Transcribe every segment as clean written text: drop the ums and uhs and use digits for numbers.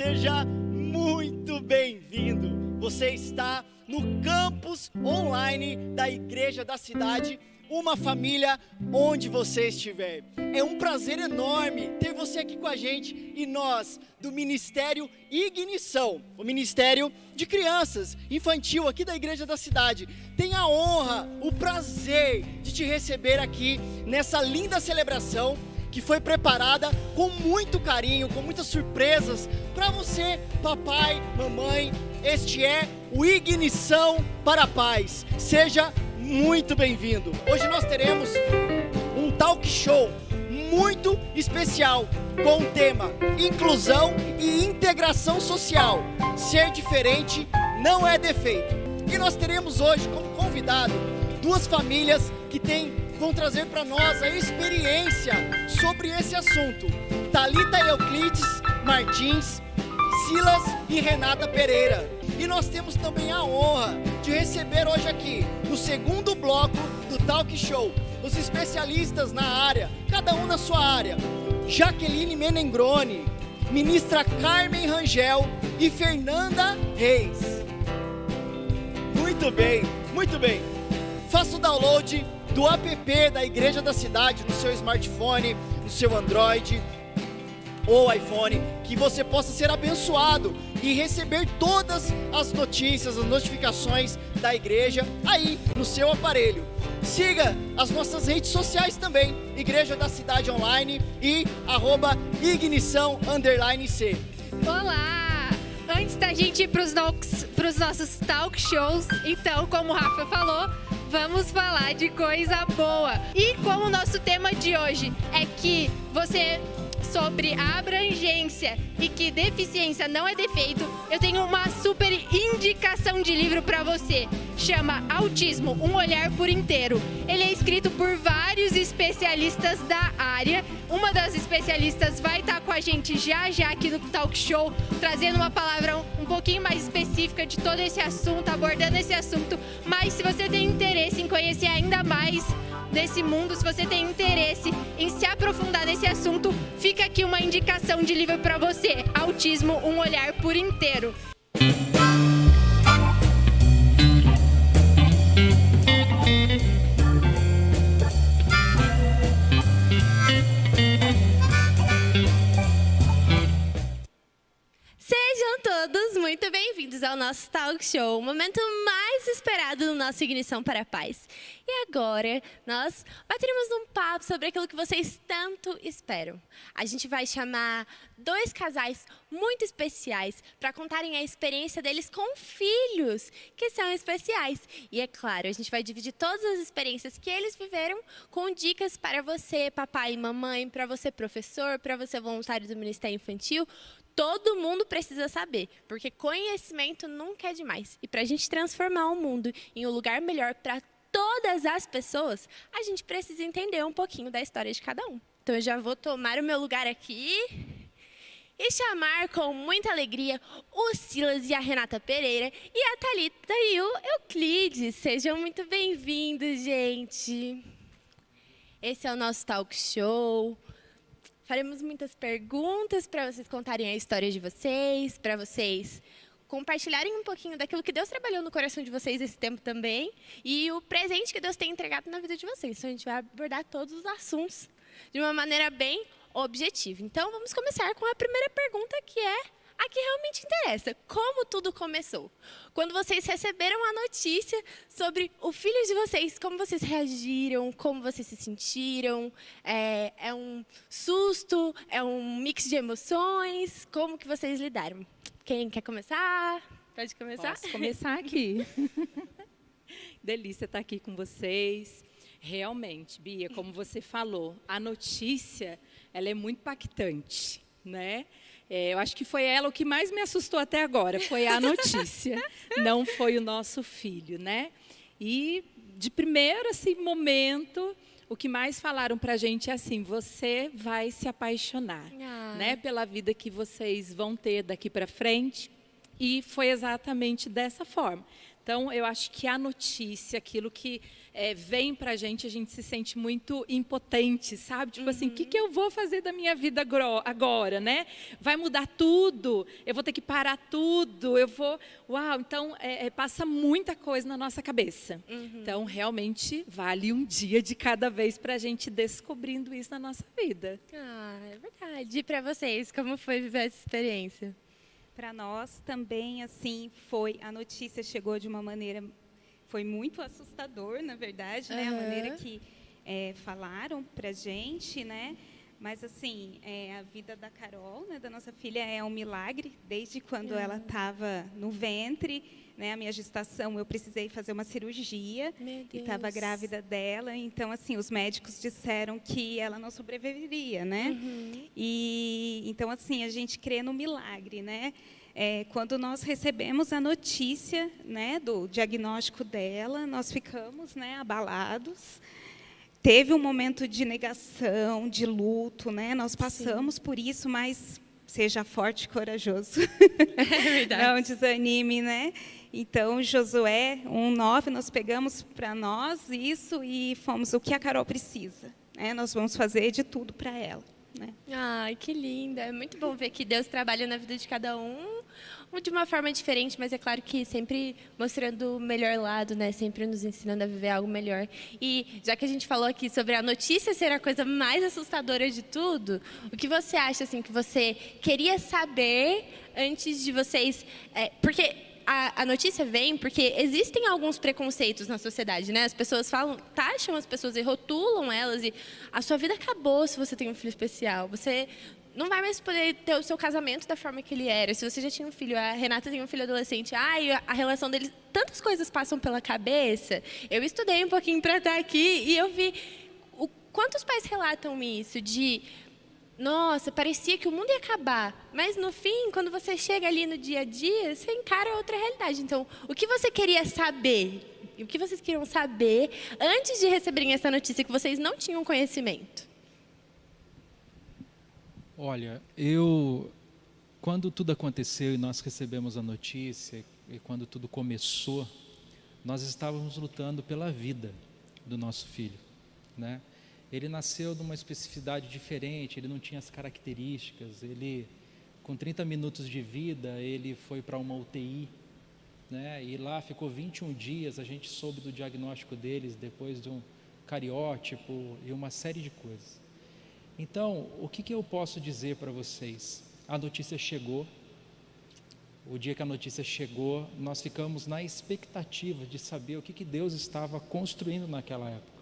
Seja muito bem-vindo. Você está no campus online da Igreja da Cidade, uma família onde você estiver. É um prazer enorme ter você aqui com a gente e nós, do Ministério Ignição, o Ministério de Crianças Infantil aqui da Igreja da Cidade, tem a honra, o prazer de te receber aqui nessa linda celebração que foi preparada com muito carinho, com muitas surpresas para você, papai, mamãe. Este é o Ignição para a Paz. Seja muito bem-vindo. Hoje nós teremos um talk show muito especial com o tema Inclusão e Integração Social. Ser diferente não é defeito. E nós teremos hoje como convidado duas famílias que vão trazer para nós a experiência sobre esse assunto. Thalita Euclides Martins, Silas e Renata Pereira. E nós temos também a honra de receber hoje aqui, no segundo bloco do Talk Show, os especialistas na área, cada um na sua área. Jaqueline Menengrone, ministra Carmen Rangel e Fernanda Reis. Muito bem, muito bem. Faça o download do app da Igreja da Cidade no seu smartphone, no seu Android ou iPhone, que você possa ser abençoado e receber todas as notícias, as notificações da igreja aí no seu aparelho. Siga as nossas redes sociais também, Igreja da Cidade Online e @ignição_C. Olá! Antes da gente ir para os nossos talk shows, então, como o Rafa falou, vamos falar de coisa boa. E como o nosso tema de hoje é que sobre a abrangência e que deficiência não é defeito, eu tenho uma super indicação de livro para você. Chama Autismo, um olhar por inteiro. Ele é escrito por vários especialistas da área. Uma das especialistas vai estar com a gente já aqui no Talk Show, trazendo uma palavra um pouquinho mais específica de todo esse assunto, abordando esse assunto. Mas se você tem interesse em conhecer ainda mais desse mundo, se você tem interesse em se aprofundar nesse assunto, fica aqui uma indicação de livro para você. Autismo, um olhar por inteiro. Sejam todos muito bem-vindos ao nosso Talk Show, o momento mais esperado do nosso Ignição para a Paz. E agora, nós bateremos um papo sobre aquilo que vocês tanto esperam. A gente vai chamar dois casais muito especiais para contarem a experiência deles com filhos, que são especiais. E é claro, a gente vai dividir todas as experiências que eles viveram com dicas para você, papai e mamãe, para você, professor, para você, voluntário do Ministério Infantil. Todo mundo precisa saber, porque conhecimento nunca é demais. E para a gente transformar o mundo em um lugar melhor para todas as pessoas, a gente precisa entender um pouquinho da história de cada um. Então eu já vou tomar o meu lugar aqui e chamar com muita alegria o Silas e a Renata Pereira e a Thalita e o Euclides. Sejam muito bem-vindos, gente. Esse é o nosso talk show. Faremos muitas perguntas para vocês contarem a história de vocês, para vocês compartilharem um pouquinho daquilo que Deus trabalhou no coração de vocês esse tempo também e o presente que Deus tem entregado na vida de vocês. Então, a gente vai abordar todos os assuntos de uma maneira bem objetiva. Então, vamos começar com a primeira pergunta, que é a que realmente interessa. Como tudo começou? Quando vocês receberam a notícia sobre o filho de vocês, como vocês reagiram? Como vocês se sentiram? É um susto? É um mix de emoções? Como que vocês lidaram? Quem quer começar? Pode começar? Posso começar aqui. Delícia estar aqui com vocês. Realmente, Bia, como você falou, a notícia ela é muito impactante, né? Eu acho que foi ela o que mais me assustou até agora, foi a notícia, não foi o nosso filho, né? E de primeiro assim, momento, o que mais falaram para a gente é assim, você vai se apaixonar, né? Pela vida que vocês vão ter daqui para frente. E foi exatamente dessa forma. Então, eu acho que a notícia, aquilo que vem para a gente se sente muito impotente, sabe? Tipo assim, o que eu vou fazer da minha vida agora, né? Vai mudar tudo, eu vou ter que parar tudo, Uau, então, passa muita coisa na nossa cabeça. Então, realmente, vale um dia de cada vez para a gente descobrindo isso na nossa vida. Ah, é verdade. E para vocês, como foi viver essa experiência? Para nós também, assim, a notícia chegou de uma maneira, foi muito assustador, na verdade, né? A maneira que falaram para a gente, né? Mas, assim, a vida da Carol, né, da nossa filha, é um milagre. Desde quando ela estava no ventre, né, a minha gestação, eu precisei fazer uma cirurgia e estava grávida dela. Então, assim, os médicos disseram que ela não sobreviveria, né? E então, assim, a gente crê no milagre, né? Quando nós recebemos a notícia, né, do diagnóstico dela, nós ficamos, né, abalados. Teve um momento de negação, de luto, né? Nós passamos por isso, mas seja forte e corajoso. É verdade. Não desanime, né? Então, Josué 1:9, nós pegamos para nós isso e fomos o que a Carol precisa, né? Nós vamos fazer de tudo para ela, né? Ai, que linda. É muito bom ver que Deus trabalha na vida de cada um de uma forma diferente, mas é claro que sempre mostrando o melhor lado, né? Sempre nos ensinando a viver algo melhor. E já que a gente falou aqui sobre a notícia ser a coisa mais assustadora de tudo, o que você acha, assim, que você queria saber antes de vocês... porque a notícia vem porque existem alguns preconceitos na sociedade, né? As pessoas taxam as pessoas e rotulam elas e a sua vida acabou se você tem um filho especial. Você não vai mais poder ter o seu casamento da forma que ele era. Se você já tinha um filho, a Renata tem um filho adolescente, a relação deles, tantas coisas passam pela cabeça. Eu estudei um pouquinho para estar aqui e eu vi quantos pais relatam isso de... Nossa, parecia que o mundo ia acabar, mas no fim, quando você chega ali no dia a dia, você encara outra realidade. Então, o que você queria saber? O que vocês queriam saber antes de receberem essa notícia que vocês não tinham conhecimento? Olha, quando tudo aconteceu e nós recebemos a notícia, e quando tudo começou, nós estávamos lutando pela vida do nosso filho, né? Ele nasceu de uma especificidade diferente, ele não tinha as características, com 30 minutos de vida, ele foi para uma UTI, né? E lá ficou 21 dias, a gente soube do diagnóstico deles depois de um cariótipo e uma série de coisas. Então, o que eu posso dizer para vocês? A notícia chegou, o dia que a notícia chegou, nós ficamos na expectativa de saber o que Deus estava construindo naquela época.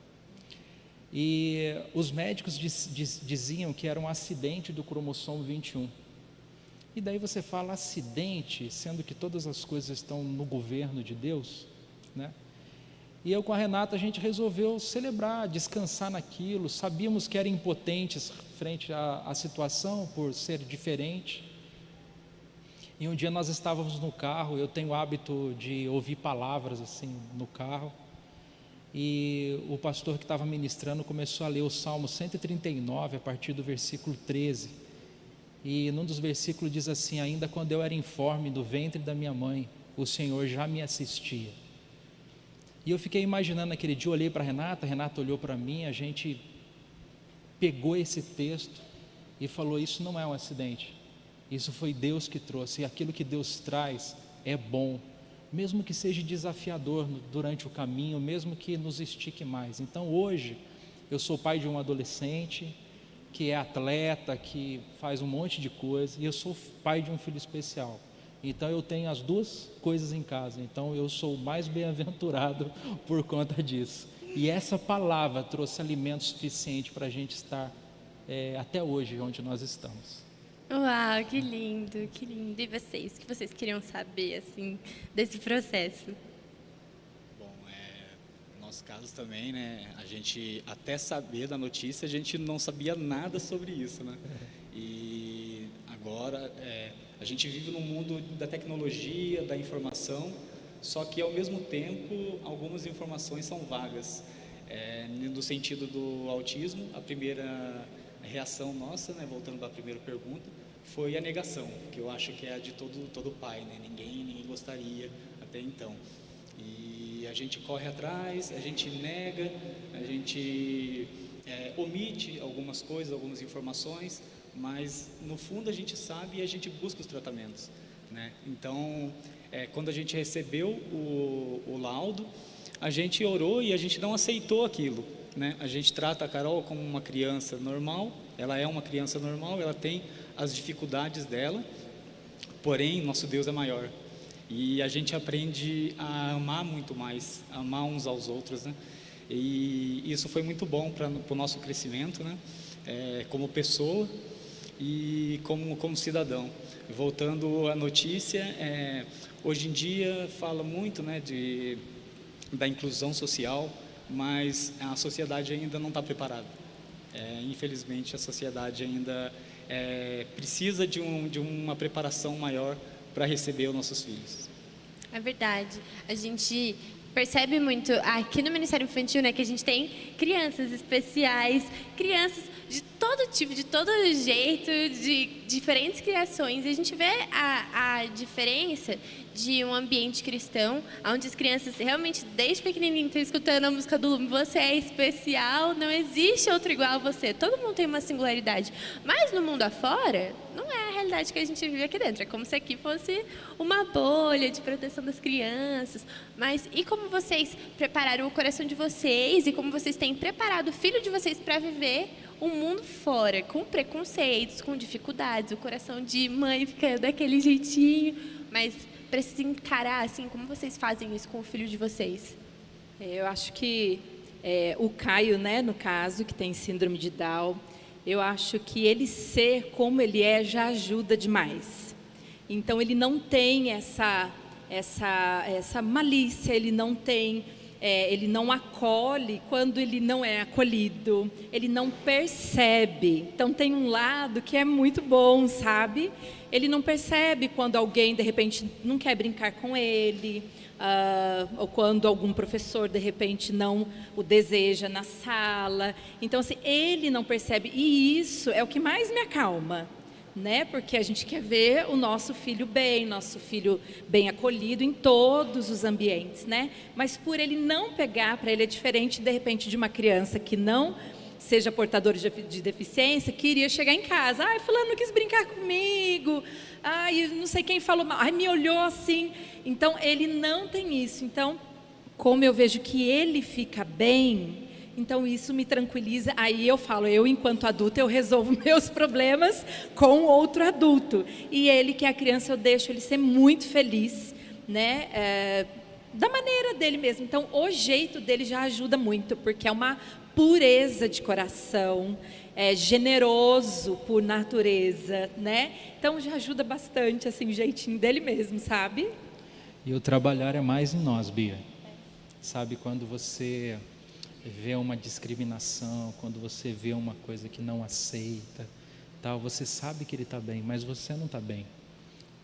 E os médicos diziam que era um acidente do cromossomo 21. E daí você fala acidente, sendo que todas as coisas estão no governo de Deus, né? E eu com a Renata, a gente resolveu celebrar, descansar naquilo. Sabíamos que era impotentes frente à situação, por ser diferente. E um dia nós estávamos no carro, eu tenho o hábito de ouvir palavras assim no carro. E o pastor que estava ministrando começou a ler o Salmo 139, a partir do versículo 13. E num dos versículos diz assim: ainda quando eu era informe do ventre da minha mãe, o Senhor já me assistia. E eu fiquei imaginando aquele dia, eu olhei para a Renata olhou para mim, a gente pegou esse texto e falou: isso não é um acidente, isso foi Deus que trouxe, e aquilo que Deus traz é bom, mesmo que seja desafiador durante o caminho, mesmo que nos estique mais. Então hoje, eu sou pai de um adolescente, que é atleta, que faz um monte de coisa, e eu sou pai de um filho especial. Então eu tenho as duas coisas em casa, então eu sou mais bem-aventurado por conta disso. E essa palavra trouxe alimento suficiente para a gente estar até hoje onde nós estamos. Uau, que lindo, que lindo. E vocês, o que vocês queriam saber, assim, desse processo? Bom, no nosso caso também, né, a gente, até saber da notícia, a gente não sabia nada sobre isso, né? E agora, a gente vive num mundo da tecnologia, da informação, só que, ao mesmo tempo, algumas informações são vagas. No sentido do autismo, a primeira reação nossa, né, voltando para a primeira pergunta, foi a negação, que eu acho que é a de todo pai, né? Ninguém gostaria até então. a gente corre atrás, a gente nega, a gente omite algumas coisas, algumas informações, mas no fundo a gente sabe e a gente busca os tratamentos, né? Então, quando a gente recebeu o laudo, a gente orou e a gente não aceitou aquilo, né? A gente trata a Carol como uma criança normal, ela é uma criança normal, ela tem as dificuldades dela, porém nosso Deus é maior. E a gente aprende a amar muito mais, a amar uns aos outros, né? E isso foi muito bom para o nosso crescimento, né? Como pessoa e como cidadão. Voltando à notícia, hoje em dia fala muito, né, da inclusão social, mas a sociedade ainda não está preparada. Infelizmente, a sociedade ainda precisa de uma preparação maior para receber os nossos filhos. É verdade. A gente percebe muito aqui no Ministério Infantil, né, que a gente tem crianças especiais, crianças de todo tipo, de todo jeito, de diferentes criações. E a gente vê a diferença de um ambiente cristão, onde as crianças realmente, desde pequenininho, estão escutando a música do Lume, você é especial, não existe outro igual a você. Todo mundo tem uma singularidade. Mas no mundo afora, não é a realidade que a gente vive aqui dentro. É como se aqui fosse uma bolha de proteção das crianças. Mas e como vocês prepararam o coração de vocês e como vocês têm preparado o filho de vocês para viver um mundo fora, com preconceitos, com dificuldades, o coração de mãe fica daquele jeitinho, mas precisa encarar, assim, como vocês fazem isso com o filho de vocês? Eu acho que o Caio, né, no caso, que tem síndrome de Down, eu acho que ele ser como ele é já ajuda demais. Então, ele não tem essa malícia, ele não tem... ele não acolhe quando ele não é acolhido, ele não percebe. Então tem um lado que é muito bom, sabe? Ele não percebe quando alguém de repente não quer brincar com ele, ou quando algum professor de repente não o deseja na sala. Então assim, ele não percebe, e isso é o que mais me acalma, né? Porque a gente quer ver o nosso filho bem acolhido em todos os ambientes, né? Mas por ele não pegar, para ele é diferente de repente de uma criança que não seja portadora de deficiência, que iria chegar em casa, ai, fulano não quis brincar comigo, ai, não sei quem falou mal, ai, me olhou assim. Então ele não tem isso. Então, como eu vejo que ele fica bem, então isso me tranquiliza. Aí eu falo, eu enquanto adulta, eu resolvo meus problemas com outro adulto. E ele, que é a criança, eu deixo ele ser muito feliz, né? Da maneira dele mesmo. Então o jeito dele já ajuda muito, porque é uma pureza de coração, é generoso por natureza, né? Então já ajuda bastante, assim, o jeitinho dele mesmo, sabe? E o trabalhar é mais em nós, Bia. Sabe, quando você vê uma discriminação, quando você vê uma coisa que não aceita, tal, você sabe que ele está bem, mas você não está bem,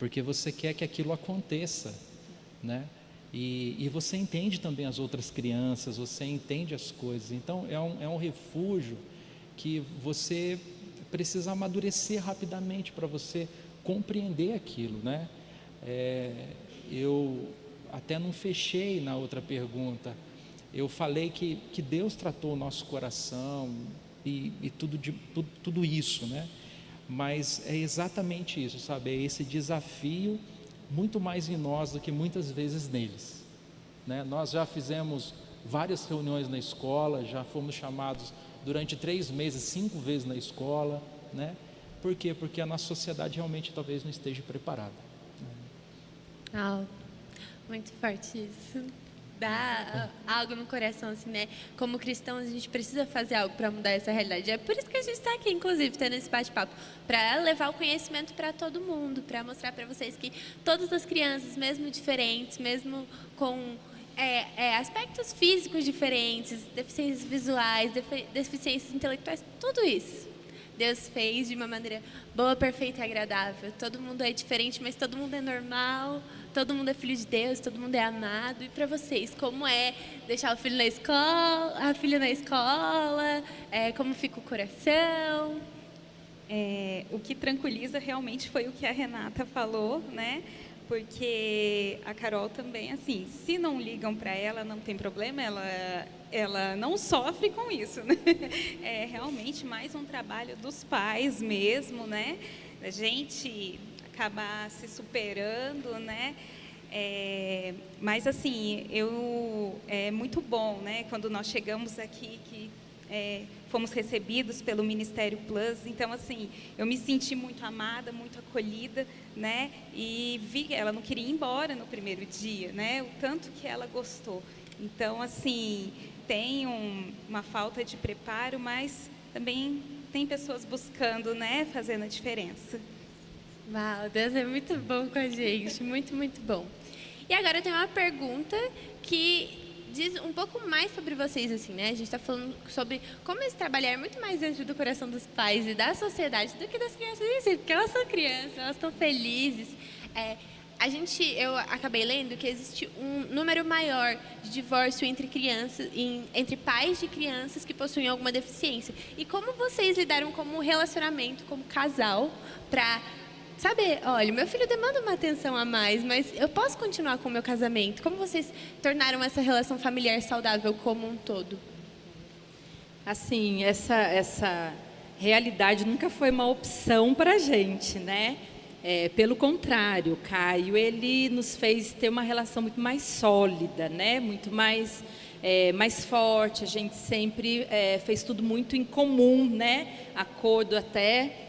porque você quer que aquilo aconteça, né? E você entende também as outras crianças, você entende as coisas. Então é um refúgio que você precisa amadurecer rapidamente para você compreender aquilo, né? Eu até não fechei na outra pergunta. Eu falei que Deus tratou o nosso coração e tudo isso, né? Mas é exatamente isso, sabe? É esse desafio muito mais em nós do que muitas vezes neles, né? Nós já fizemos várias reuniões na escola, já fomos chamados durante 3 meses, 5 vezes na escola, né? Por quê? Porque a nossa sociedade realmente talvez não esteja preparada. Muito forte isso. Dá algo no coração, assim, né? Como cristãos, a gente precisa fazer algo para mudar essa realidade. É por isso que a gente está aqui, inclusive, tendo esse bate-papo, para levar o conhecimento para todo mundo, para mostrar para vocês que todas as crianças, mesmo diferentes, mesmo com aspectos físicos diferentes, deficiências visuais, deficiências intelectuais, tudo isso Deus fez de uma maneira boa, perfeita e agradável. Todo mundo é diferente, mas todo mundo é normal, todo mundo é filho de Deus, todo mundo é amado. E para vocês, como é deixar o filho na escola, a filha na escola, como fica o coração? O que tranquiliza realmente foi o que a Renata falou, né? porque a Carol também, assim, se não ligam para ela, não tem problema, ela não sofre com isso, né? É realmente mais um trabalho dos pais mesmo, né? A gente acabar se superando, né? Mas assim, é muito bom, né? Quando nós chegamos aqui, que fomos recebidos pelo Ministério Plus, então assim, eu me senti muito amada, muito acolhida, né? E vi que ela não queria ir embora no primeiro dia, né? O tanto que ela gostou. Então assim, tem uma falta de preparo, mas também tem pessoas buscando, né? Fazendo a diferença. Uau, Deus é muito bom com a gente, muito, muito bom. E agora eu tenho uma pergunta que diz um pouco mais sobre vocês, assim, né? A gente está falando sobre como esse trabalho é muito mais dentro do coração dos pais e da sociedade do que das crianças em si, porque elas são crianças, elas estão felizes. Eu acabei lendo que existe um número maior de divórcio entre crianças, entre pais de crianças que possuem alguma deficiência. E como vocês lidaram como relacionamento, como casal, para saber, olha, meu filho demanda uma atenção a mais, mas eu posso continuar com o meu casamento? Como vocês tornaram essa relação familiar saudável como um todo? Assim, essa realidade nunca foi uma opção para a gente, né? Pelo contrário, o Caio, ele nos fez ter uma relação muito mais sólida, né? Muito mais forte. A gente sempre fez tudo muito em comum, né? Acordo até...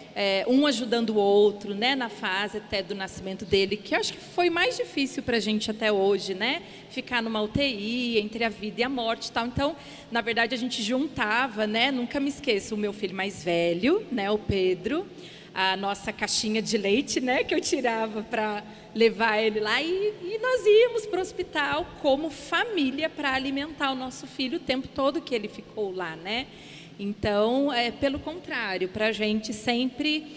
um ajudando o outro, né, na fase até do nascimento dele, que eu acho que foi mais difícil para a gente até hoje, né, ficar numa UTI, entre a vida e a morte e tal. Então, na verdade, a gente juntava, né, nunca me esqueço, o meu filho mais velho, né, o Pedro, a nossa caixinha de leite, né, que eu tirava para levar ele lá, e nós íamos para o hospital como família para alimentar o nosso filho o tempo todo que ele ficou lá, né. Então, pelo contrário, para a gente sempre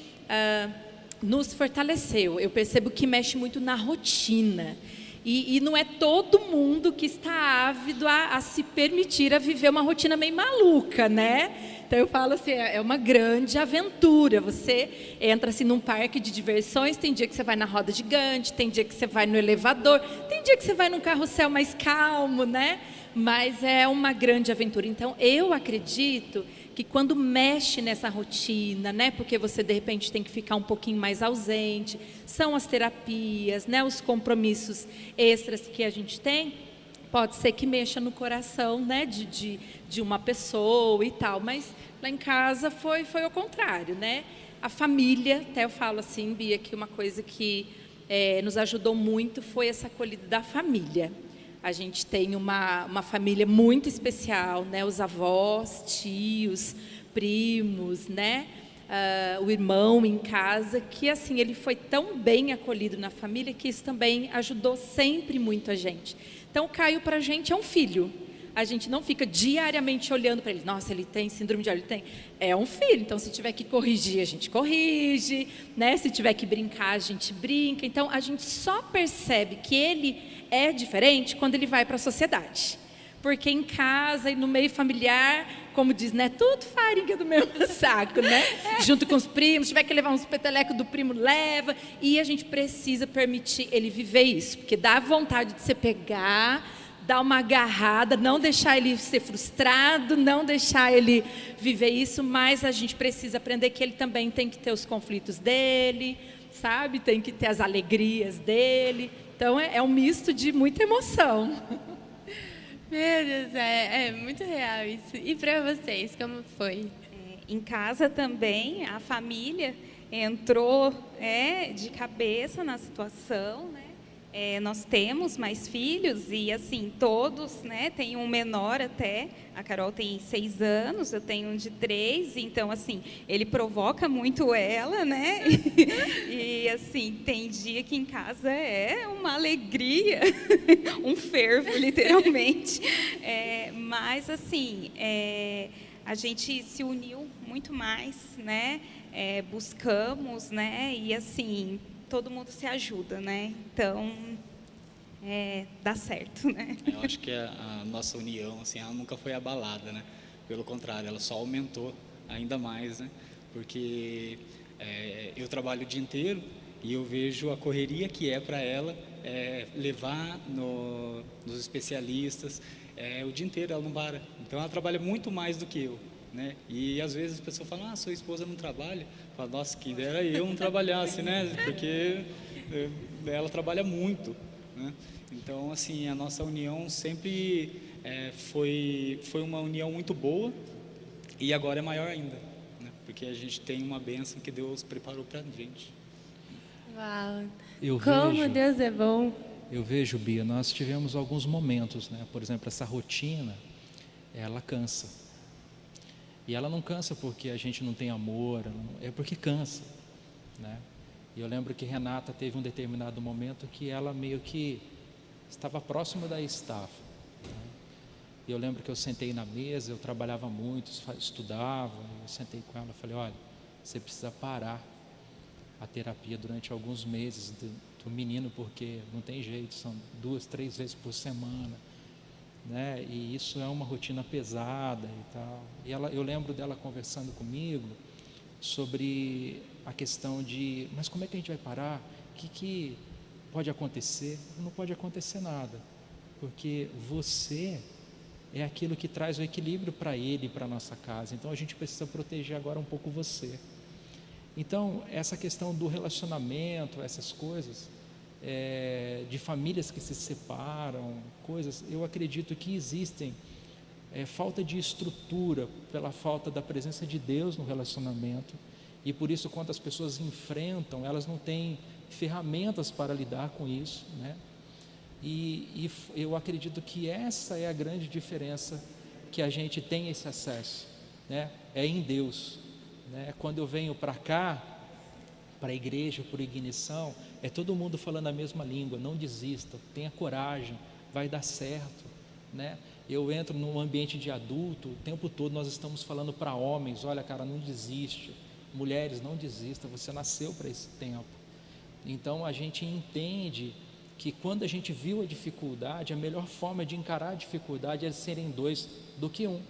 nos fortaleceu. Eu percebo que mexe muito na rotina. E não é todo mundo que está ávido a se permitir a viver uma rotina meio maluca, né? Então, eu falo assim, é uma grande aventura. Você entra assim num parque de diversões, tem dia que você vai na roda gigante, tem dia que você vai no elevador, tem dia que você vai num carrossel mais calmo, né? Mas é uma grande aventura. Então, eu acredito que quando mexe nessa rotina, né, porque você de repente tem que ficar um pouquinho mais ausente, são as terapias, né, os compromissos extras que a gente tem, pode ser que mexa no coração, né, de uma pessoa e tal, mas lá em casa foi ao contrário, né? A família, até eu falo assim, Bia, que uma coisa que nos ajudou muito foi essa acolhida da família. A gente tem uma família muito especial, né? Os avós, tios, primos, né? O irmão em casa, que assim, ele foi tão bem acolhido na família que isso também ajudou sempre muito a gente. Então, o Caio para a gente é um filho. A gente não fica diariamente olhando para ele. Nossa, ele tem síndrome de Down, ele tem. É um filho, então se tiver que corrigir, a gente corrige, né? Se tiver que brincar, a gente brinca. Então, a gente só percebe que ele é diferente quando ele vai para a sociedade. Porque em casa e no meio familiar, como diz, né? Tudo farinha do mesmo saco, né? Junto com os primos, se tiver que levar uns petelecos do primo, leva. E a gente precisa permitir ele viver isso. Porque dá vontade de você pegar, dar uma agarrada, não deixar ele ser frustrado, não deixar ele viver isso, mas a gente precisa aprender que ele também tem que ter os conflitos dele, sabe? Tem que ter as alegrias dele. Então, é um misto de muita emoção. Meu Deus, é muito real isso. E para vocês, como foi? Em casa também, a família entrou de cabeça na situação, né? Nós temos mais filhos e, assim, todos, né? Tem um menor até, a Carol tem 6 anos, eu tenho um de 3, então, assim, ele provoca muito ela, né? E, assim, tem dia que em casa é uma alegria, um fervo, literalmente. Mas, assim, a gente se uniu muito mais, né? Buscamos, né? E, assim, todo mundo se ajuda, né? Então, dá certo, né? Eu acho que a nossa união, assim, ela nunca foi abalada, né? Pelo contrário, ela só aumentou ainda mais, né? Porque eu trabalho o dia inteiro E eu vejo a correria que é para ela levar nos especialistas, o dia inteiro ela não para. Então ela trabalha muito mais do que eu, né? E às vezes a pessoa fala, sua esposa não trabalha. Eu falo, nossa, quem dera eu não trabalhasse, né? Porque ela trabalha muito, né? Então, assim, a nossa união sempre foi uma união muito boa e agora é maior ainda, né? Porque a gente tem uma bênção que Deus preparou para a gente. Uau! Eu Como vejo, Deus é bom! eu vejo, Bia, nós tivemos alguns momentos, né? Por exemplo, essa rotina, ela cansa. E ela não cansa porque a gente não tem amor, é porque cansa, né? E eu lembro que Renata teve um determinado momento que ela meio que estava próxima da estafa, né? E eu lembro que eu sentei na mesa, eu trabalhava muito, estudava, eu sentei com ela e falei, olha, você precisa parar a terapia durante alguns meses do menino, porque não tem jeito, são 2, 3 vezes por semana, né? E isso é uma rotina pesada e tal. E eu lembro dela conversando comigo sobre a questão de, mas como é que a gente vai parar? O que pode acontecer? Não pode acontecer nada, porque você é aquilo que traz o equilíbrio para ele e para a nossa casa. Então a gente precisa proteger agora um pouco você. Então essa questão do relacionamento, essas coisas, de famílias que se separam, coisas, eu acredito que existem falta de estrutura pela falta da presença de Deus no relacionamento, e por isso quando as pessoas enfrentam, elas não têm ferramentas para lidar com isso, né? E eu acredito que essa é a grande diferença, que a gente tem esse acesso, né? É em Deus, né? Quando eu venho para cá, para a igreja, por ignição, é todo mundo falando a mesma língua, não desista, tenha coragem, vai dar certo, né? Eu entro num ambiente de adulto, o tempo todo nós estamos falando para homens, olha cara, não desiste, mulheres, não desista, você nasceu para esse tempo. Então a gente entende que quando a gente viu a dificuldade, a melhor forma de encarar a dificuldade é serem 2 do que 1,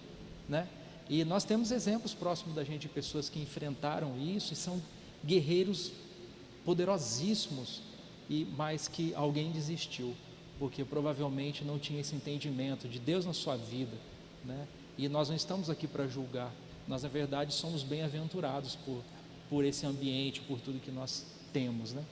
né? E nós temos exemplos próximos da gente de pessoas que enfrentaram isso e são guerreiros poderosíssimos, mas que alguém desistiu, porque provavelmente não tinha esse entendimento de Deus na sua vida, né? E nós não estamos aqui para julgar, nós na verdade somos bem-aventurados por esse ambiente, por tudo que nós temos, né?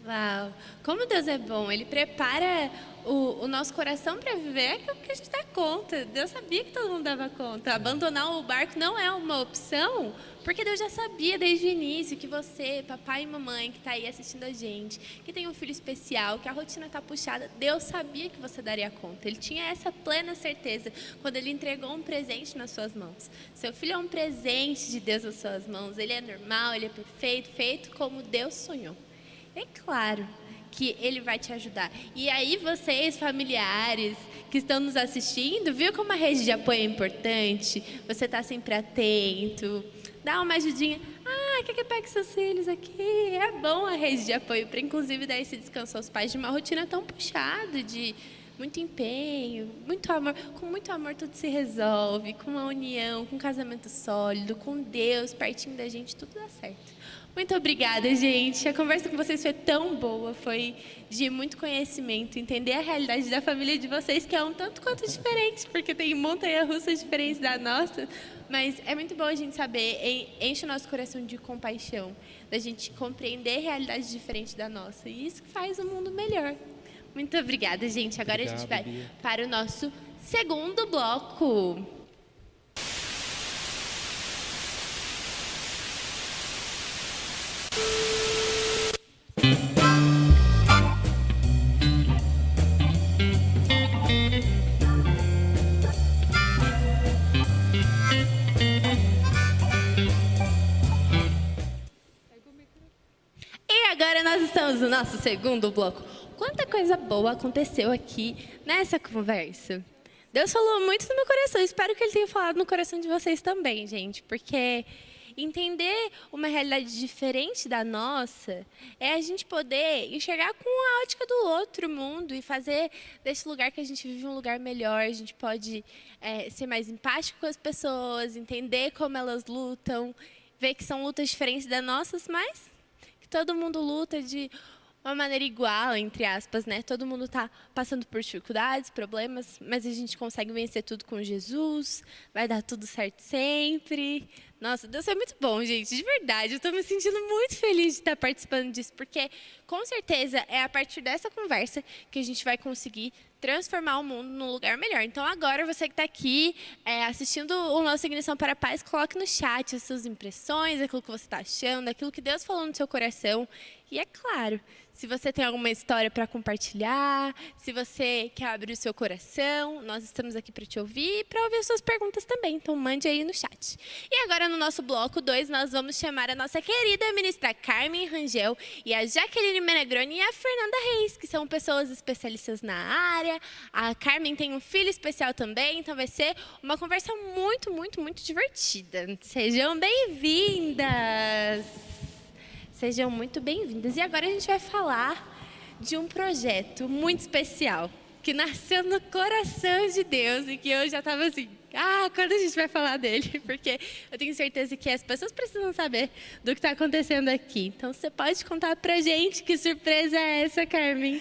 Uau! Como Deus é bom, Ele prepara o nosso coração para viver aquilo que a gente dá conta. Deus sabia que todo mundo dava conta. Abandonar o barco não é uma opção, porque Deus já sabia desde o início que você, papai e mamãe que está aí assistindo a gente, que tem um filho especial, que a rotina está puxada, Deus sabia que você daria conta. Ele tinha essa plena certeza quando Ele entregou um presente nas suas mãos. Seu filho é um presente de Deus nas suas mãos. Ele é normal, ele é perfeito, feito como Deus sonhou. É claro que Ele vai te ajudar. E aí vocês, familiares que estão nos assistindo, viu como a rede de apoio é importante? Você está sempre atento, dá uma ajudinha. Quer que eu pegue seus filhos aqui? É bom a rede de apoio, para inclusive dar esse descanso aos pais de uma rotina tão puxada, de muito empenho, muito amor. Com muito amor tudo se resolve, com uma união, com um casamento sólido, com Deus pertinho da gente, tudo dá certo. Muito obrigada, gente. A conversa com vocês foi tão boa, foi de muito conhecimento, entender a realidade da família de vocês, que é um tanto quanto diferente, porque tem montanha-russas diferentes da nossa, mas é muito bom a gente saber, enche o nosso coração de compaixão, da gente compreender realidades diferentes da nossa, e isso faz o mundo melhor. Muito obrigada, gente. Agora a gente vai para o nosso segundo bloco. E agora nós estamos no nosso segundo bloco. Quanta coisa boa aconteceu aqui nessa conversa. Deus falou muito no meu coração. Espero que Ele tenha falado no coração de vocês também, gente. Porque entender uma realidade diferente da nossa é a gente poder enxergar com a ótica do outro mundo e fazer desse lugar que a gente vive um lugar melhor. A gente pode ser mais empático com as pessoas, entender como elas lutam, ver que são lutas diferentes das nossas, mas que todo mundo luta de uma maneira igual, entre aspas, né? Todo mundo está passando por dificuldades, problemas, mas a gente consegue vencer tudo com Jesus, vai dar tudo certo sempre. Nossa, Deus é muito bom, gente, de verdade. Eu estou me sentindo muito feliz de estar participando disso, porque com certeza é a partir dessa conversa que a gente vai conseguir transformar o mundo num lugar melhor. Então agora você que está aqui assistindo o nosso Ignição para a Paz, coloque no chat as suas impressões, aquilo que você está achando, aquilo que Deus falou no seu coração. E é claro, se você tem alguma história para compartilhar, se você quer abrir o seu coração, nós estamos aqui para te ouvir e para ouvir as suas perguntas também. Então mande aí no chat. E agora no nosso bloco 2, nós vamos chamar a nossa querida ministra Carmen Rangel e a Jaqueline Menegroni e a Fernanda Reis, que são pessoas especialistas na área. A Carmen tem um filho especial também, então vai ser uma conversa muito, muito, muito divertida. Sejam bem-vindas! Sejam muito bem-vindas. E agora a gente vai falar de um projeto muito especial, que nasceu no coração de Deus e que eu já estava assim, quando a gente vai falar dele? Porque eu tenho certeza que as pessoas precisam saber do que está acontecendo aqui. Então, você pode contar pra gente que surpresa é essa, Carmen?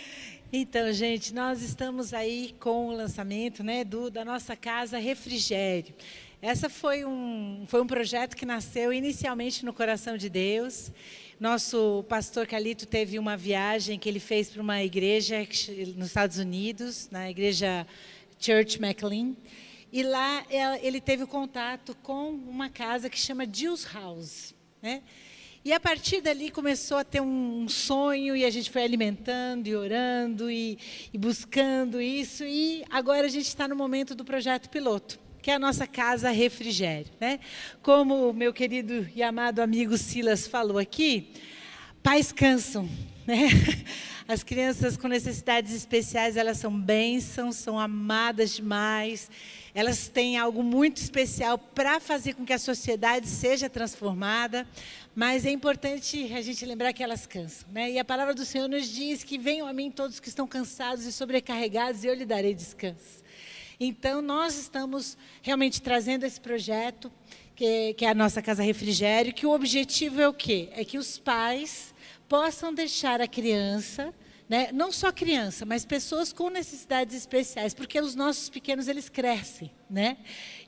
Então, gente, nós estamos aí com o lançamento, né, da nossa Casa Refrigério. Essa foi um projeto que nasceu inicialmente no coração de Deus. Nosso pastor Calito teve uma viagem que ele fez para uma igreja nos Estados Unidos, na igreja Church McLean. E lá ele teve o contato com uma casa que chama Jill's House, né? E a partir dali começou a ter um sonho e a gente foi alimentando e orando e buscando isso. E agora a gente está no momento do projeto piloto, que é a nossa Casa Refrigério, né? Como o meu querido e amado amigo Silas falou aqui, pais cansam, né? As crianças com necessidades especiais, elas são bênçãos, são amadas demais, elas têm algo muito especial para fazer com que a sociedade seja transformada, mas é importante a gente lembrar que elas cansam, né? E a palavra do Senhor nos diz que venham a mim todos que estão cansados e sobrecarregados e eu lhe darei descanso. Então, nós estamos realmente trazendo esse projeto, que é a nossa Casa Refrigério, que o objetivo é o quê? É que os pais possam deixar a criança, né, não só criança, mas pessoas com necessidades especiais, porque os nossos pequenos, eles crescem, né?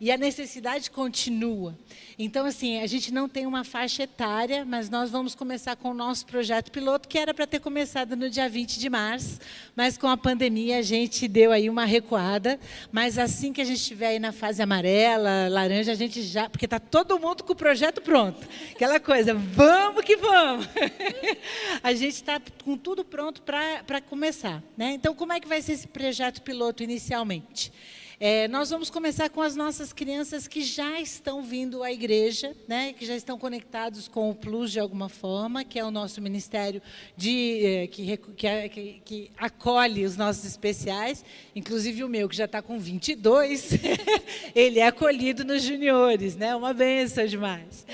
E a necessidade continua. Então, assim, a gente não tem uma faixa etária, mas nós vamos começar com o nosso projeto piloto, que era para ter começado no dia 20 de março, mas com a pandemia a gente deu aí uma recuada, mas assim que a gente estiver aí na fase amarela, laranja, a gente já, porque está todo mundo com o projeto pronto, aquela coisa, vamos que vamos! A gente está com tudo pronto para começar, né? Então, como é que vai ser esse projeto piloto inicialmente? Nós vamos começar com as nossas crianças que já estão vindo à igreja, né, que já estão conectados com o Plus de alguma forma, que é o nosso ministério que acolhe os nossos especiais, inclusive o meu, que já está com 22, ele é acolhido nos juniores, né, uma bênção demais.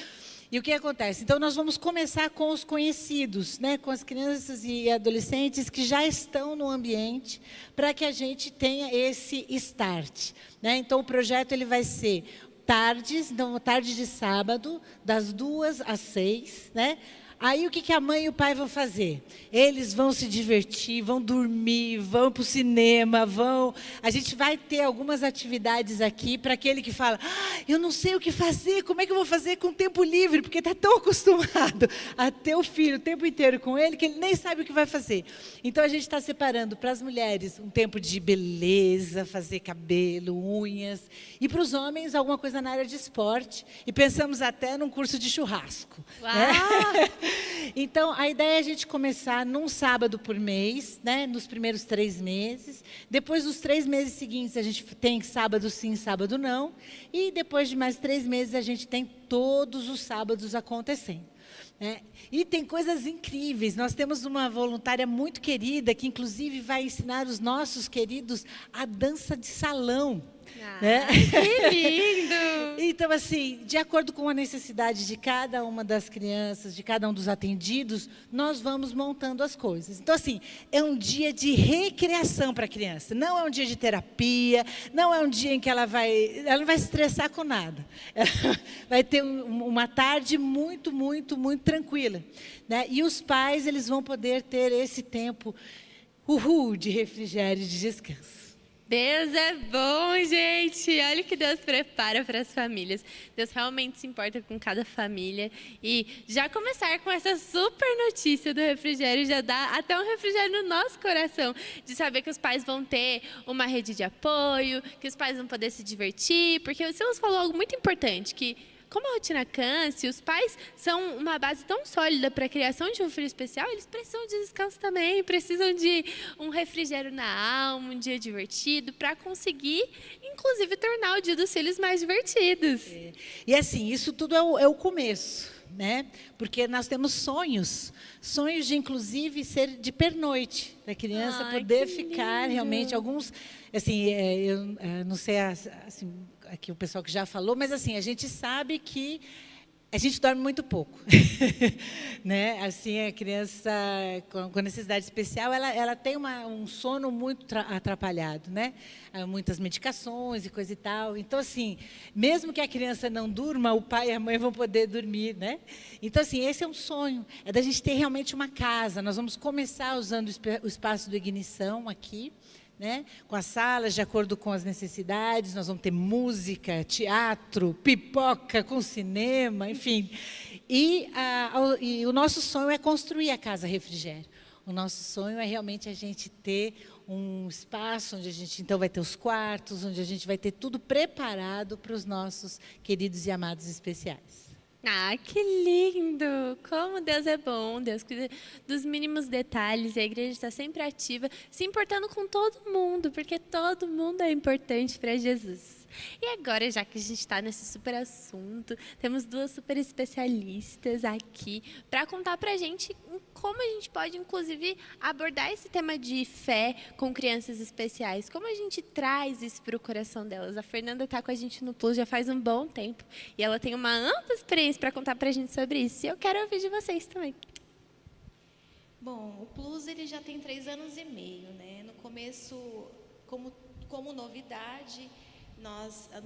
E o que acontece? Então, nós vamos começar com os conhecidos, né, com as crianças e adolescentes que já estão no ambiente, para que a gente tenha esse start, né? Então, o projeto ele vai ser tarde de sábado, das 2 às 6, né? Aí, o que a mãe e o pai vão fazer? Eles vão se divertir, vão dormir, vão para o cinema, A gente vai ter algumas atividades aqui para aquele que fala, eu não sei o que fazer, como é que eu vou fazer com tempo livre? Porque está tão acostumado a ter o filho o tempo inteiro com ele, que ele nem sabe o que vai fazer. Então, a gente está separando para as mulheres um tempo de beleza, fazer cabelo, unhas, e para os homens alguma coisa na área de esporte. E pensamos até num curso de churrasco. Uau! Né? Então, a ideia é a gente começar num sábado por mês, né, nos primeiros 3 meses. Depois dos 3 meses seguintes, a gente tem sábado sim, sábado não. E depois de mais 3 meses, a gente tem todos os sábados acontecendo. E tem coisas incríveis. Nós temos uma voluntária muito querida, que inclusive vai ensinar os nossos queridos a dança de salão. Né? Que lindo! Então, assim, de acordo com a necessidade de cada uma das crianças, de cada um dos atendimentos, atendidos, nós vamos montando as coisas. Então, assim, é um dia de recreação para a criança. Não é um dia de terapia, não é um dia em que ela não vai se estressar com nada. Ela vai ter uma tarde muito, muito, muito tranquila, né? E os pais, eles vão poder ter esse tempo de refrigério e de descanso. Deus é bom, gente. Olha o que Deus prepara para as famílias. Deus realmente se importa com cada família. E já começar com essa super notícia do refrigério já dá até um refrigério no nosso coração. De saber que os pais vão ter uma rede de apoio, que os pais vão poder se divertir. Porque o Silas falou algo muito importante, que como a rotina cansa, os pais são uma base tão sólida para a criação de um filho especial, eles precisam de descanso também, precisam de um refrigério na alma, um dia divertido, para conseguir, inclusive, tornar o dia dos filhos mais divertidos. E assim, isso tudo é o começo, né? Porque nós temos sonhos de, inclusive, ser de pernoite, da criança poder ficar realmente, alguns, assim, eu não sei, assim, aqui o pessoal que já falou, mas assim, a gente sabe que a gente dorme muito pouco, né? Assim, a criança com necessidade especial, ela tem um sono muito atrapalhado, né? Muitas medicações e coisa e tal. Então, assim, mesmo que a criança não durma, o pai e a mãe vão poder dormir, né? Então, assim, esse é um sonho, é da gente ter realmente uma casa. Nós vamos começar usando o espaço do Ignição aqui, né? Com as salas de acordo com as necessidades, nós vamos ter música, teatro, pipoca com cinema, enfim. E o nosso sonho é construir a Casa Refrigério. O nosso sonho é realmente a gente ter um espaço onde a gente então vai ter os quartos, onde a gente vai ter tudo preparado para os nossos queridos e amados especiais. Ah, que lindo! Como Deus é bom, Deus cuida dos mínimos detalhes, e a igreja está sempre ativa, se importando com todo mundo, porque todo mundo é importante para Jesus. E agora, já que a gente está nesse super assunto, temos duas super especialistas aqui para contar para a gente como a gente pode, inclusive, abordar esse tema de fé com crianças especiais. Como a gente traz isso para o coração delas. A Fernanda está com a gente no Plus já faz um bom tempo e ela tem uma ampla experiência para contar para a gente sobre isso. E eu quero ouvir de vocês também. Bom, o Plus ele já tem 3 anos e meio, né? No começo, como novidade,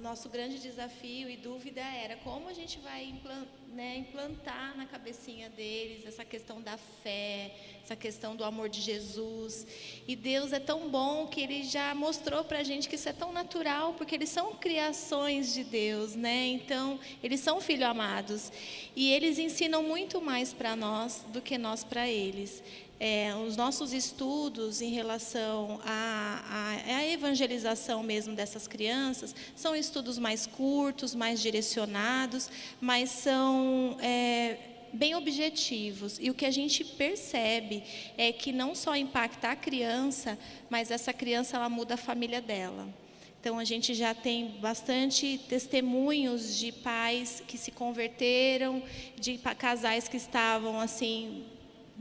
nosso grande desafio e dúvida era como a gente vai implantar na cabecinha deles essa questão da fé, essa questão do amor de Jesus. E Deus é tão bom que Ele já mostrou para a gente que isso é tão natural, porque eles são criações de Deus, né? Então, eles são filhos amados. E eles ensinam muito mais para nós do que nós para eles. Os nossos estudos em relação à evangelização mesmo dessas crianças são estudos mais curtos, mais direcionados, mas são bem objetivos. E o que a gente percebe é que não só impacta a criança, mas essa criança ela muda a família dela. Então, a gente já tem bastante testemunhos de pais que se converteram, de casais que estavam assim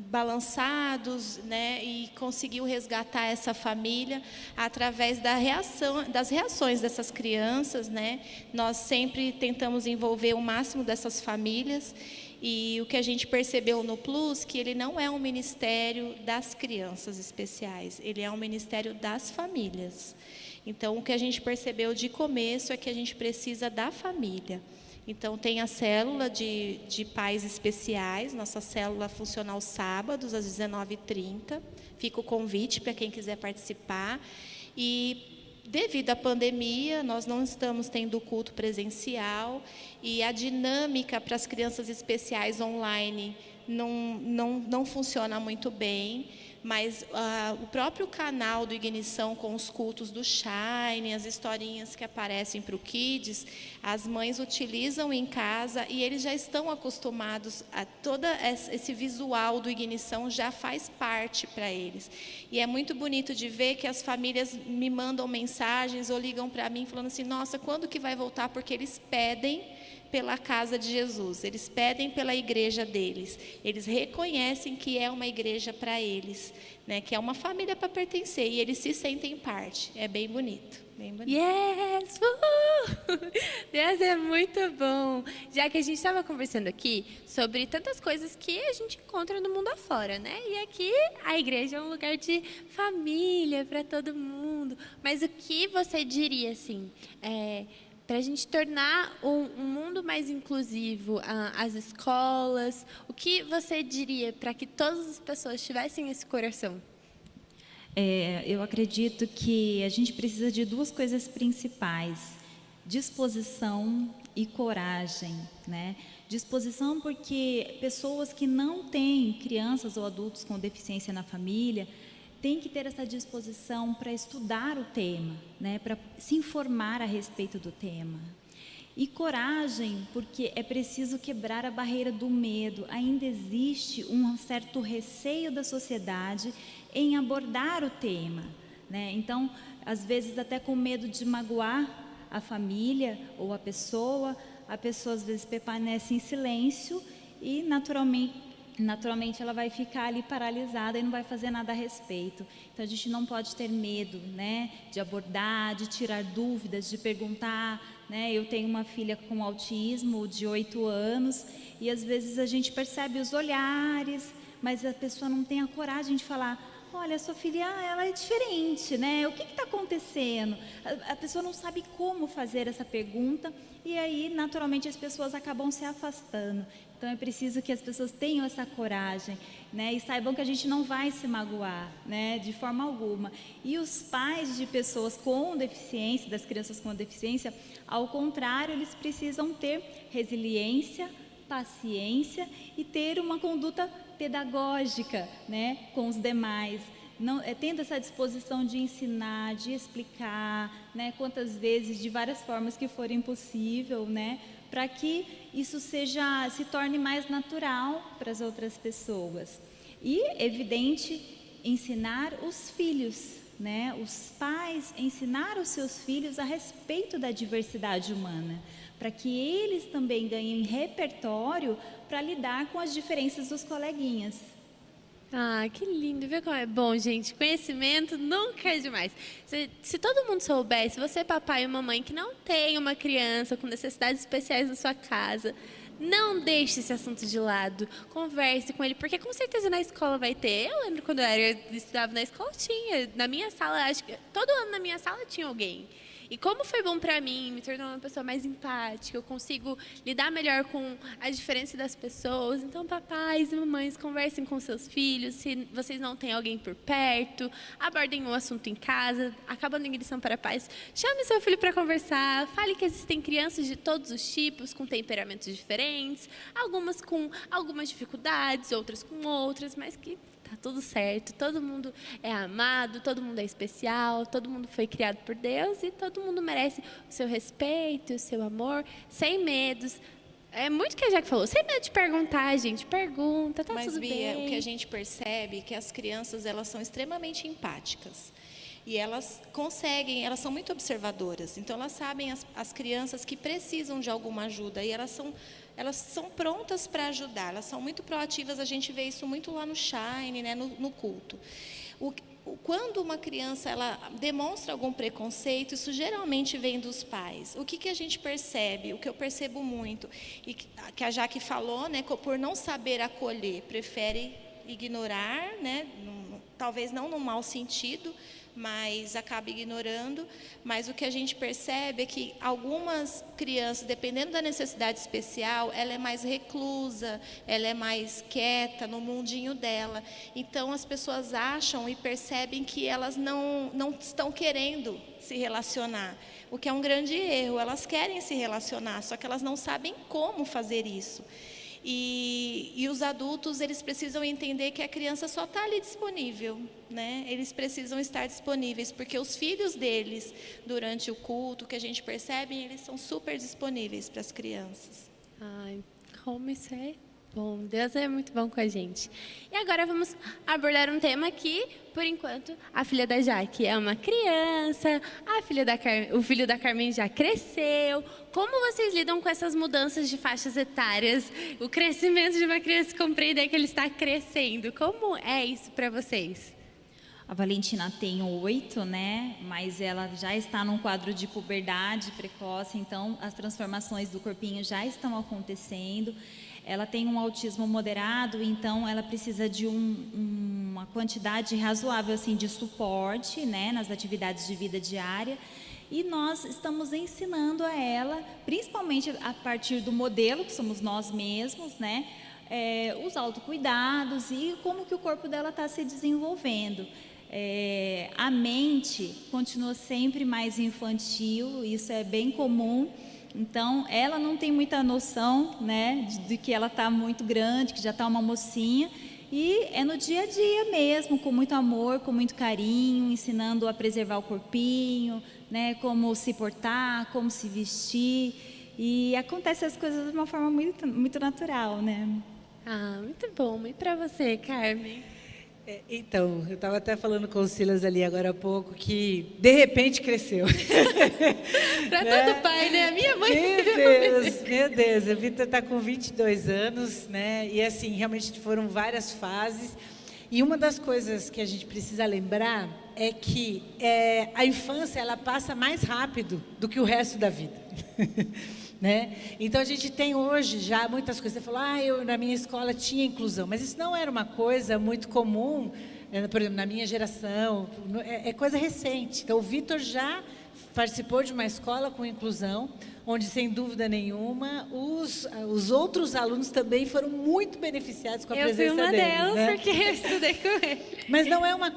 balançados, né, e conseguiu resgatar essa família através das reações dessas crianças, né? Nós sempre tentamos envolver o máximo dessas famílias, e o que a gente percebeu no Plus, que ele não é um ministério das crianças especiais, ele é um ministério das famílias. Então, o que a gente percebeu de começo é que a gente precisa da família. Então, tem a célula de pais especiais, nossa célula funciona aos sábados, às 19h30. Fica o convite para quem quiser participar. E, devido à pandemia, nós não estamos tendo culto presencial, e a dinâmica para as crianças especiais online não funciona muito bem. Mas o próprio canal do Ignição, com os cultos do Shine, as historinhas que aparecem para o Kids, as mães utilizam em casa e eles já estão acostumados a todo esse visual do Ignição, já faz parte para eles. E é muito bonito de ver que as famílias me mandam mensagens ou ligam para mim falando assim, nossa, quando que vai voltar? Porque eles pedem pela casa de Jesus, eles pedem pela igreja deles, eles reconhecem que é uma igreja para eles, né, que é uma família para pertencer, e eles se sentem parte, é bem bonito. Bem bonito. Yes! Deus é muito bom. Já que a gente estava conversando aqui sobre tantas coisas que a gente encontra no mundo afora, né? E aqui a igreja é um lugar de família para todo mundo. Mas o que você diria, assim, para a gente tornar um mundo mais inclusivo, as escolas, o que você diria para que todas as pessoas tivessem esse coração? Eu acredito que a gente precisa de duas coisas principais: disposição e coragem, né? Disposição porque pessoas que não têm crianças ou adultos com deficiência na família têm que ter essa disposição para estudar o tema, né? Para se informar a respeito do tema. E coragem porque é preciso quebrar a barreira do medo. Ainda existe um certo receio da sociedade em abordar o tema, né? Então, às vezes até com medo de magoar a família ou a pessoa às vezes permanece em silêncio e naturalmente ela vai ficar ali paralisada e não vai fazer nada a respeito. Então a gente não pode ter medo, né, de abordar, de tirar dúvidas, de perguntar, né? Eu tenho uma filha com autismo de 8 anos e às vezes a gente percebe os olhares, mas a pessoa não tem a coragem de falar: olha, sua filha, ela é diferente, né? O que está acontecendo? A pessoa não sabe como fazer essa pergunta e aí, naturalmente, as pessoas acabam se afastando. Então, é preciso que as pessoas tenham essa coragem, né? E saibam que a gente não vai se magoar, né? De forma alguma. E os pais de pessoas com deficiência, das crianças com deficiência, ao contrário, eles precisam ter resiliência, paciência e ter uma conduta pedagógica, né, com os demais, não, tendo essa disposição de ensinar, de explicar, né, quantas vezes, de várias formas que forem possível, né, para que isso se torne mais natural para as outras pessoas. E, evidente, ensinar os filhos, né, os pais ensinar os seus filhos a respeito da diversidade humana, para que eles também ganhem repertório para lidar com as diferenças dos coleguinhas. Ah, que lindo, viu como é bom, gente? Conhecimento nunca é demais. Se todo mundo soubesse, você, papai e mamãe, que não tem uma criança com necessidades especiais na sua casa, não deixe esse assunto de lado, converse com ele, porque com certeza na escola vai ter. Eu lembro quando eu estudava na escola, tinha, na minha sala, acho que todo ano na minha sala tinha alguém. E como foi bom para mim, me tornou uma pessoa mais empática, eu consigo lidar melhor com a diferença das pessoas. Então, papais e mamães, conversem com seus filhos, se vocês não têm alguém por perto, abordem o assunto em casa, acabando em Ignição para a Paz, chame seu filho para conversar, fale que existem crianças de todos os tipos, com temperamentos diferentes, algumas com algumas dificuldades, outras com outras, mas que tá tudo certo, todo mundo é amado, todo mundo é especial, todo mundo foi criado por Deus e todo mundo merece o seu respeito, o seu amor, sem medos. É muito o que a Jaque falou, sem medo de perguntar, gente, pergunta, tá tudo bem. Mas, Bia, o que a gente percebe é que as crianças, elas são extremamente empáticas. E elas conseguem, elas são muito observadoras. Então, elas sabem as crianças que precisam de alguma ajuda e elas são prontas para ajudar, elas são muito proativas, a gente vê isso muito lá no Shine, né, no culto. Quando uma criança ela demonstra algum preconceito, isso geralmente vem dos pais. O que a gente percebe, o que eu percebo muito, e que a Jaque falou, né, por não saber acolher, prefere ignorar, né, talvez não no mau sentido, mas acaba ignorando. Mas o que a gente percebe é que algumas crianças, dependendo da necessidade especial, ela é mais reclusa, ela é mais quieta no mundinho dela. Então, as pessoas acham e percebem que elas não estão querendo se relacionar, o que é um grande erro. Elas querem se relacionar, só que elas não sabem como fazer isso. E os adultos, eles precisam entender que a criança só está ali disponível, né? Eles precisam estar disponíveis, porque os filhos deles, durante o culto, que a gente percebe, eles são super disponíveis para as crianças. Ai, como isso é bom. Deus é muito bom com a gente. E agora vamos abordar um tema que, por enquanto, a filha da Jaque é uma criança, o filho da Carmen já cresceu. Como vocês lidam com essas mudanças de faixas etárias? O crescimento de uma criança, compreender que ele está crescendo. Como é isso para vocês? A Valentina tem 8, né? Mas ela já está num quadro de puberdade precoce, então as transformações do corpinho já estão acontecendo. Ela tem um autismo moderado, então ela precisa de uma quantidade razoável assim, de suporte, né? Nas atividades de vida diária. E nós estamos ensinando a ela, principalmente a partir do modelo, que somos nós mesmos, né? Os autocuidados e como que o corpo dela está se desenvolvendo. A mente continua sempre mais infantil, isso é bem comum. Então, ela não tem muita noção, né, de que ela está muito grande, que já está uma mocinha. E é no dia a dia mesmo, com muito amor, com muito carinho, ensinando a preservar o corpinho, né, como se portar, como se vestir. E acontece as coisas de uma forma muito, muito natural, né? Ah, muito bom. E para você, Carmen? Então, eu estava até falando com o Silas ali agora há pouco que, de repente, cresceu. Para todo pai, né? A minha mãe... Meu Deus. A Vitor está com 22 anos, né? E, assim, realmente foram várias fases. E uma das coisas que a gente precisa lembrar é que a infância, ela passa mais rápido do que o resto da vida. Né? Então, a gente tem hoje já muitas coisas. Você falou, eu na minha escola tinha inclusão, mas isso não era uma coisa muito comum, por exemplo, na minha geração, é coisa recente. Então, o Vitor já participou de uma escola com inclusão, onde, sem dúvida nenhuma, os outros alunos também foram muito beneficiados com a presença deles. Eu fui uma delas, né? porque eu estudei com ele. Mas não é uma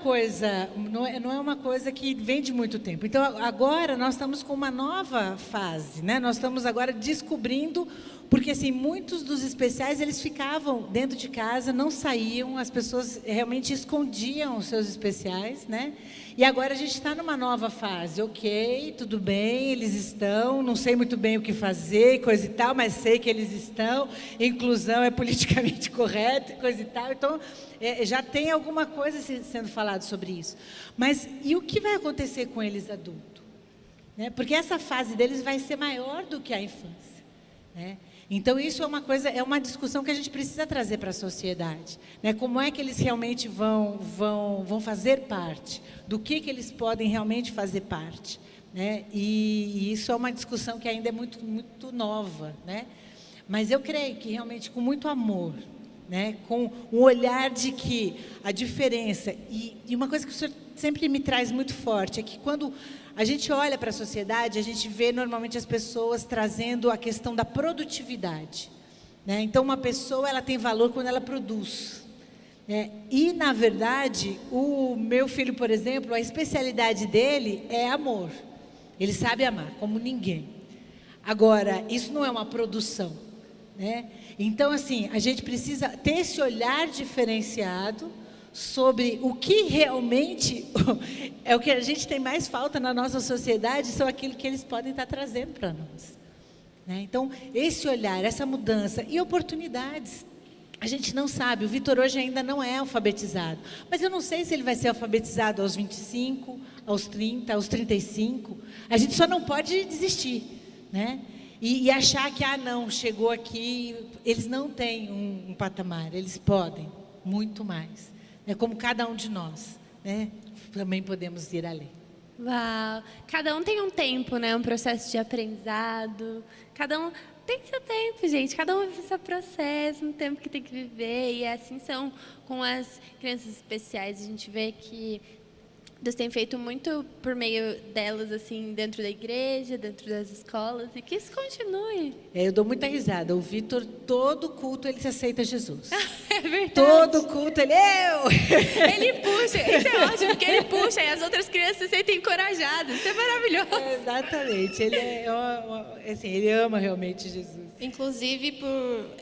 coisa que vem de muito tempo. Então, agora nós estamos com uma nova fase, né? Nós estamos agora descobrindo, porque assim, muitos dos especiais, eles ficavam dentro de casa, não saíam, as pessoas realmente escondiam os seus especiais, né? E agora a gente está numa nova fase. Ok, tudo bem, eles estão, não sei muito bem o que fazer, coisa e tal, mas sei que eles estão, inclusão é politicamente correto, coisa e tal. Então, já tem alguma coisa sendo falado sobre isso. Mas e o que vai acontecer com eles adultos? Né? Porque essa fase deles vai ser maior do que a infância, né? Então, isso é uma discussão que a gente precisa trazer para a sociedade, né? Como é que eles realmente vão fazer parte? Do que eles podem realmente fazer parte? Né? E isso é uma discussão que ainda é muito, muito nova, né? Mas eu creio que realmente com muito amor, né? Com um olhar de que a diferença, e uma coisa que o senhor sempre me traz muito forte, é que quando a gente olha para a sociedade, a gente vê normalmente as pessoas trazendo a questão da produtividade, né? Então, uma pessoa, ela tem valor quando ela produz, né? E, na verdade, o meu filho, por exemplo, a especialidade dele é amor. Ele sabe amar, como ninguém. Agora, isso não é uma produção, né? Então, assim, a gente precisa ter esse olhar diferenciado sobre o que realmente é o que a gente tem mais falta na nossa sociedade, são aquilo que eles podem estar trazendo para nós, né? Então, esse olhar, essa mudança e oportunidades, a gente não sabe. O Vitor hoje ainda não é alfabetizado, mas eu não sei se ele vai ser alfabetizado aos 25, aos 30, aos 35. A gente só não pode desistir, né? E achar que, não, chegou aqui. Eles não têm um patamar, eles podem muito mais. É como cada um de nós, né? Também podemos ir além. Uau! Cada um tem um tempo, né? Um processo de aprendizado. Cada um tem seu tempo, gente. Cada um vive seu processo, um tempo que tem que viver. E assim são com as crianças especiais. A gente vê que Deus tem feito muito por meio delas, assim, dentro da igreja, dentro das escolas, e que isso continue. Eu dou muita risada. O Vitor, todo culto, ele se aceita Jesus. É verdade. Todo culto, ele... Ele puxa, isso é ótimo, porque ele puxa e as outras crianças se sentem encorajadas. Isso é maravilhoso. Exatamente. Ele ama realmente Jesus. Inclusive,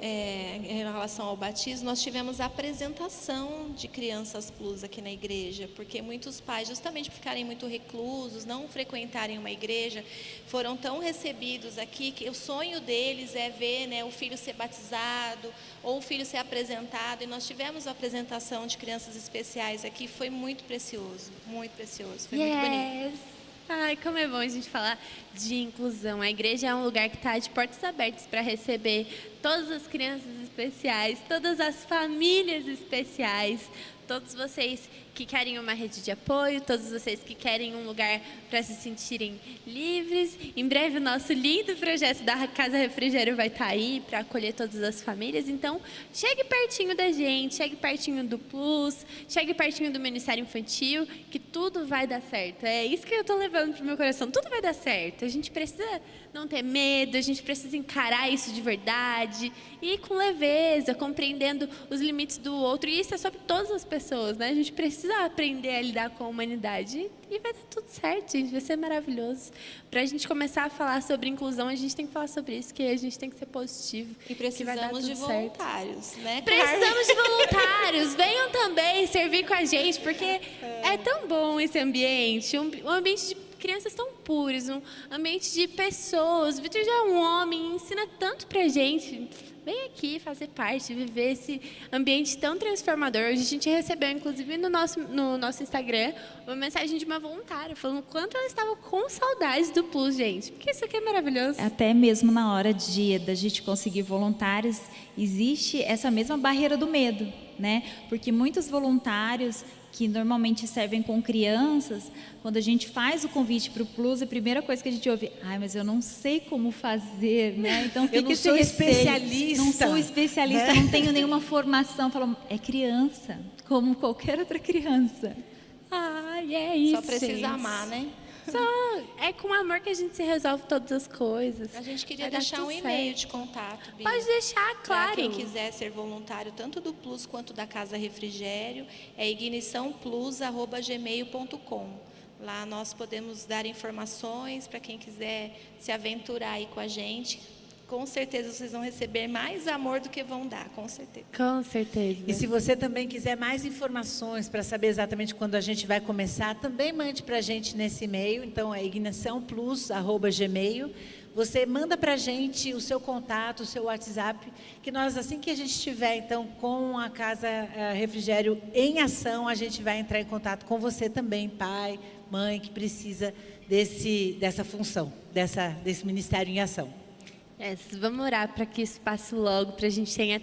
em relação ao batismo, nós tivemos a apresentação de crianças plus aqui na igreja, porque muitos pais, justamente por ficarem muito reclusos, não frequentarem uma igreja, foram tão recebidos aqui que o sonho deles é ver, né, o filho ser batizado ou o filho ser apresentado. E nós tivemos a apresentação de crianças especiais aqui, foi muito precioso, foi muito bonito. Ai, como é bom a gente falar de inclusão. A igreja é um lugar que está de portas abertas para receber todas as crianças especiais, todas as famílias especiais, todos vocês que querem uma rede de apoio, todos vocês que querem um lugar para se sentirem livres. Em breve o nosso lindo projeto da Casa Refrigério vai estar aí para acolher todas as famílias. Então, chegue pertinho da gente, chegue pertinho do Plus, chegue pertinho do Ministério Infantil, que tudo vai dar certo. É isso que eu estou levando para o meu coração, tudo vai dar certo. A gente precisa não ter medo, a gente precisa encarar isso de verdade, e com leveza, compreendendo os limites do outro. E isso é sobre todas as pessoas, né? A gente precisa aprender a lidar com a humanidade e vai dar tudo certo, gente. Vai ser maravilhoso. Para a gente começar a falar sobre inclusão, a gente tem que falar sobre isso, que a gente tem que ser positivo. E precisamos de voluntários, né? Precisamos de voluntários. Venham também servir com a gente, porque é tão bom esse ambiente, um ambiente de crianças tão puras, um ambiente de pessoas. O Vitor já é um homem, ensina tanto pra gente. Vem aqui fazer parte, viver esse ambiente tão transformador. Hoje a gente recebeu, inclusive, no nosso Instagram, uma mensagem de uma voluntária, falando o quanto ela estava com saudades do Plus, gente. Porque isso aqui é maravilhoso. Até mesmo na hora da gente conseguir voluntários, existe essa mesma barreira do medo, né? Porque muitos voluntários que normalmente servem com crianças, quando a gente faz o convite para o Plus, a primeira coisa que a gente ouve, mas eu não sei como fazer, né? Então fica eu não sou especialista. Não sou especialista, né? Não tenho nenhuma formação. Falam, é criança, como qualquer outra criança. É isso. Só precisa gente. amar, né? É com amor que a gente se resolve todas as coisas. A gente queria Vai dar deixar tudo um e-mail certo. de contato, Bia. Pode deixar, claro. Para quem quiser ser voluntário, tanto do Plus quanto da Casa Refrigério, é igniçãoplus@gmail.com. Lá nós podemos dar informações para quem quiser se aventurar aí com a gente. Com certeza vocês vão receber mais amor do que vão dar, com certeza. Com certeza. E se você também quiser mais informações para saber exatamente quando a gente vai começar, também mande para a gente nesse e-mail. Então, é igniçãoplus@gmail. Você manda para a gente o seu contato, o seu WhatsApp, que nós, assim que a gente estiver, então, com a Casa Refrigério em ação, a gente vai entrar em contato com você também, pai, mãe, que precisa dessa função, desse ministério em ação. Vamos orar para que isso passe logo, para a gente tenha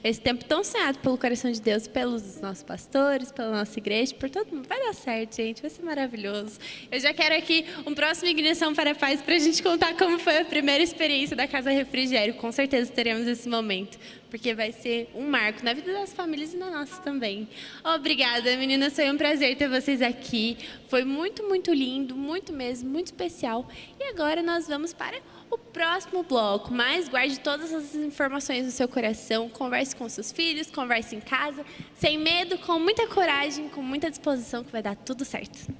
esse tempo tão sonhado pelo coração de Deus, pelos nossos pastores, pela nossa igreja, por todo mundo. Vai dar certo, gente, vai ser maravilhoso. Eu já quero aqui um próximo Ignição para a Paz para a gente contar como foi a primeira experiência da Casa Refrigério. Com certeza teremos esse momento, porque vai ser um marco na vida das famílias e na nossa também. Obrigada, meninas, foi um prazer ter vocês aqui. Foi muito, muito lindo, muito mesmo, muito especial. E agora nós vamos para o próximo bloco, mas guarde todas as informações no seu coração, converse com seus filhos, converse em casa, sem medo, com muita coragem, com muita disposição, que vai dar tudo certo.